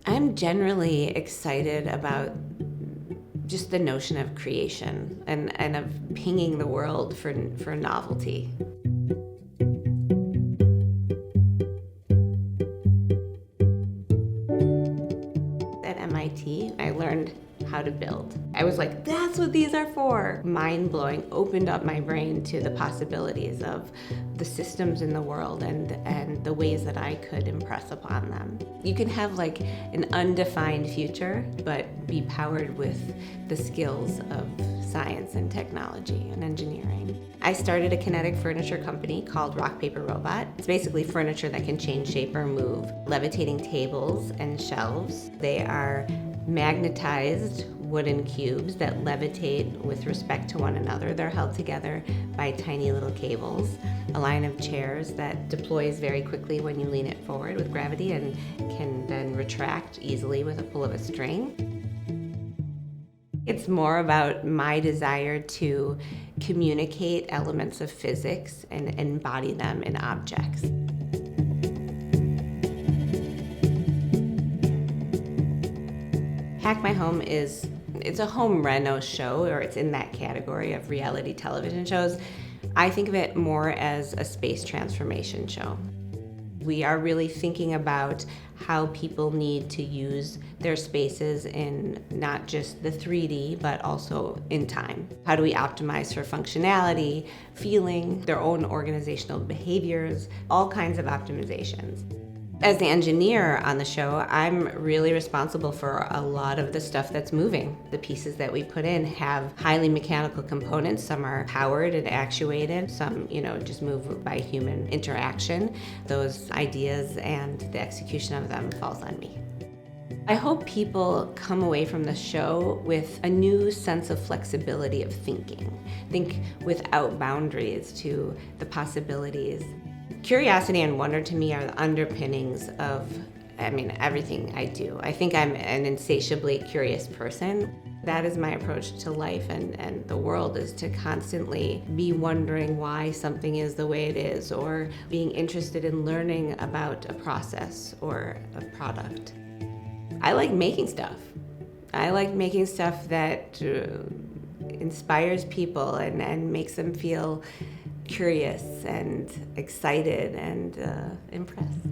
I'm generally excited about just the notion of creation and of pinging the world for novelty. At MIT, I learned how to build. I was like, that's what these are for. Mind-blowing, opened up my brain to the possibilities of the systems in the world and the ways that I could impress upon them. You can have like an undefined future, but be powered with the skills of science and technology and engineering. I started a kinetic furniture company called Rock Paper Robot. It's basically furniture that can change shape or move. Levitating tables and shelves. They are magnetized wooden cubes that levitate with respect to one another. They're held together by tiny little cables. A line of chairs that deploys very quickly when you lean it forward with gravity and can then retract easily with a pull of a string. It's more about my desire to communicate elements of physics and embody them in objects. Hack My Home it's a home reno show, or it's in that category of reality television shows. I think of it more as a space transformation show. We are really thinking about how people need to use their spaces in not just the 3D, but also in time. How do we optimize for functionality, feeling, their own organizational behaviors, all kinds of optimizations. As the engineer on the show, I'm really responsible for a lot of the stuff that's moving. The pieces that we put in have highly mechanical components. Some are powered and actuated. Some, just move by human interaction. Those ideas and the execution of them falls on me. I hope people come away from the show with a new sense of flexibility of thinking. Think without boundaries to the possibilities. Curiosity and wonder to me are the underpinnings of, everything I do. I think I'm an insatiably curious person. That is my approach to life and the world, is to constantly be wondering why something is the way it is, or being interested in learning about a process or a product. I like making stuff. I like making stuff that inspires people and makes them feel curious and excited and impressed.